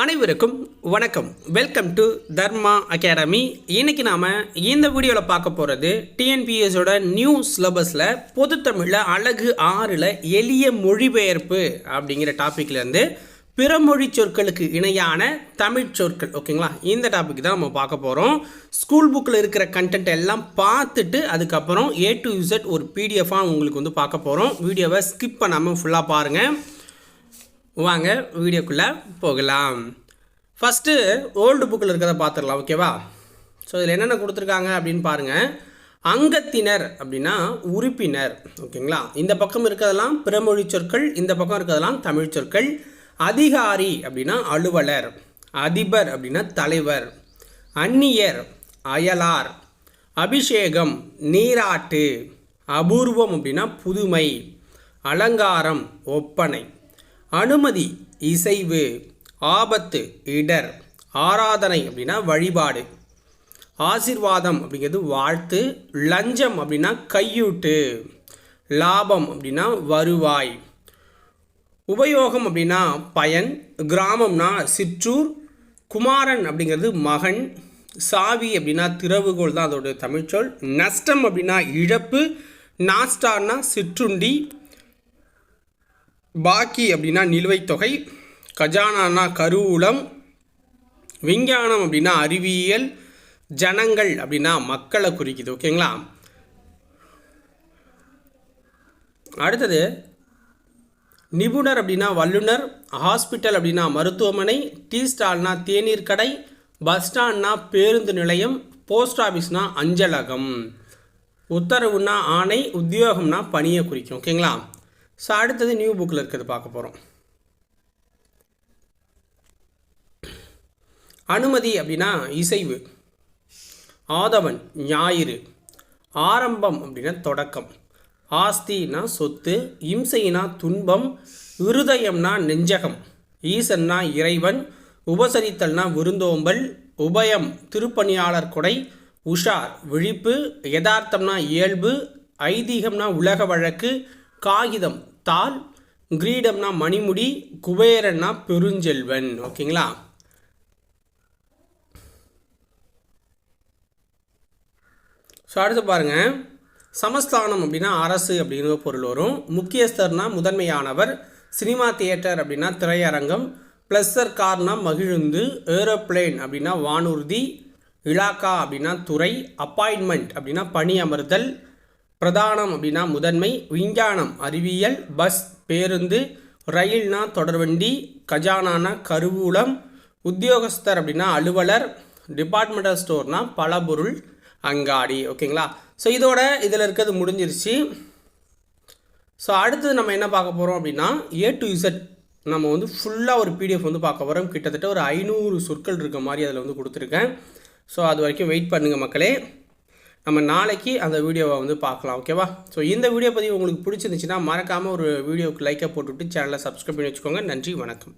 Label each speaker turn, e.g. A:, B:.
A: அனைவருக்கும் வணக்கம். Welcome to Dharma academy. இன்றைக்கி நாம் இந்த வீடியோவில் பார்க்க போகிறது டிஎன்பிஎஸோட நியூ சிலபஸில் பொதுத்தமிழில் அழகு 6ல் எளிய மொழிபெயர்ப்பு அப்படிங்கிற டாப்பிக்லேருந்து பிறமொழி சொற்களுக்கு இணையான தமிழ் சொற்கள். ஓகேங்களா, இந்த டாபிக் தான் நம்ம பார்க்க போகிறோம். ஸ்கூல் புக்கில் இருக்கிற கண்டென்ட் எல்லாம் பார்த்துட்டு அதுக்கப்புறம் A to Z ஒரு பிடிஎஃபாக உங்களுக்கு பார்க்க போகிறோம். வீடியோவை ஸ்கிப் பண்ணாமல் ஃபுல்லாக பாருங்கள். வாங்க வீடியோக்குள்ளே போகலாம். ஃபஸ்ட்டு ஓல்டு புக்கில் இருக்கிறத பார்த்துடலாம். ஓகேவா? ஸோ இதில் என்னென்ன கொடுத்துருக்காங்க அப்படின்னு பாருங்கள். அங்கத்தினர் அப்படின்னா உறுப்பினர். ஓகேங்களா, இந்த பக்கம் இருக்கிறதெல்லாம் பிறமொழி சொற்கள், இந்த பக்கம் இருக்கிறதெல்லாம் தமிழ் சொற்கள். அதிகாரி அப்படின்னா அலுவலர், அதிபர் அப்படின்னா தலைவர், அந்நியர் அயலார், அபிஷேகம் நீராட்டு, அபூர்வம் அப்படின்னா புதுமை, அலங்காரம் ஒப்பனை, அனுமதி இசைவு, ஆபத்து இடர், ஆராதனை அப்படின்னா வழிபாடு, ஆசீர்வாதம் அப்படிங்கிறது வாழ்த்து, லஞ்சம் அப்படின்னா கையூட்டு, லாபம் அப்படின்னா வருவாய், உபயோகம் அப்படின்னா பயன், கிராமம்னா சிற்றூர், குமாரன் அப்படிங்கிறது மகன், சாவி அப்படின்னா திறவுகோல் தான் அதோட தமிழ்ச்சொல், நஷ்டம் அப்படின்னா இழப்பு, நாஸ்டான்னா சிற்றுண்டி, பாக்கி அப்படின்னா நிலுவைத் தொகை, கஜானானா கருவூலம், விஞ்ஞானம் அப்படின்னா அறிவியல், ஜனங்கள் அப்படின்னா மக்களை குறிக்குது. ஓகேங்களா, அடுத்தது நிபுணர் அப்படின்னா வல்லுனர், ஹாஸ்பிட்டல் அப்படின்னா மருத்துவமனை, டீ ஸ்டால்னா தேநீர் கடை, பஸ் ஸ்டாண்ட்னா பேருந்து நிலையம், போஸ்ட் ஆஃபீஸ்னா அஞ்சலகம், உத்தரவுனா ஆணை, உத்தியோகம்னா பணியை குறிக்கும். ஓகேங்களா, ஸோ அடுத்தது நியூ புக்கில் இருக்கிறது பார்க்க போகிறோம். அனுமதி அப்படின்னா இசைவு, ஆதவன் ஞாயிறு, ஆரம்பம் அப்படின்னா தொடக்கம், ஆஸ்தினா சொத்து, இம்சைனா துன்பம், இருதயம்னா நெஞ்சகம், ஈசன்னா இறைவன், உபசரித்தல்னா விருந்தோம்பல், உபயம் திருப்பணியாளர் கொடை, உஷார் விழிப்பு, யதார்த்தம்னா இயல்பு, ஐதீகம்னா உலக வழக்கு, காகிதம் தாள், கிரீடம்னா மணிமுடி, குபேரன்னா பெருஞ்செல்வன். ஓகேங்களா, ஸோ அடுத்து பாருங்கள். சமஸ்தானம் அப்படின்னா அரசு அப்படிங்கிற பொருள் வரும். முக்கியஸ்தர்னா முதன்மையானவர், சினிமா தியேட்டர் அப்படின்னா திரையரங்கம், ப்ளஸர் கார்னா மகிழுந்து, ஏரோப்ளேன் அப்படின்னா வானூர்தி, இலாக்கா அப்படின்னா துறை, அப்பாயின்மெண்ட் அப்படின்னா பணி அமர்தல், பிரதானம் அப்படின்னா முதன்மை, விஞ்ஞானம் அறிவியல், பஸ் பேருந்து, ரயில்னா தொடர்வண்டி, கஜானானா கருவூலம், உத்தியோகஸ்தர் அப்படின்னா அலுவலர், டிபார்ட்மெண்டல் ஸ்டோர்னா பலபொருள் அங்காடி. ஓகேங்களா, ஸோ இதோட இதில் இருக்கிறது முடிஞ்சிருச்சு. ஸோ அடுத்தது நம்ம என்ன பார்க்க போகிறோம் அப்படின்னா A to Z நம்ம ஃபுல்லாக ஒரு பிடிஎஃப் பார்க்க போகிறோம். கிட்டத்தட்ட ஒரு 500 சொற்கள் இருக்க மாதிரி அதில் கொடுத்துருக்கேன். ஸோ அது வரைக்கும் வெயிட் பண்ணுங்கள் மக்களே. நம்ம நாளைக்கு அந்த வீடியோவை பார்க்கலாம். ஓகேவா? ஸோ இந்த வீடியோ பதிவு உங்களுக்கு பிடிச்சிருந்துச்சுன்னா மறக்காமல் ஒரு வீடியோவுக்கு லைக்கை போட்டுவிட்டு சேனலை சப்ஸ்கிரைப் பண்ணி வச்சுக்கோங்க. நன்றி, வணக்கம்.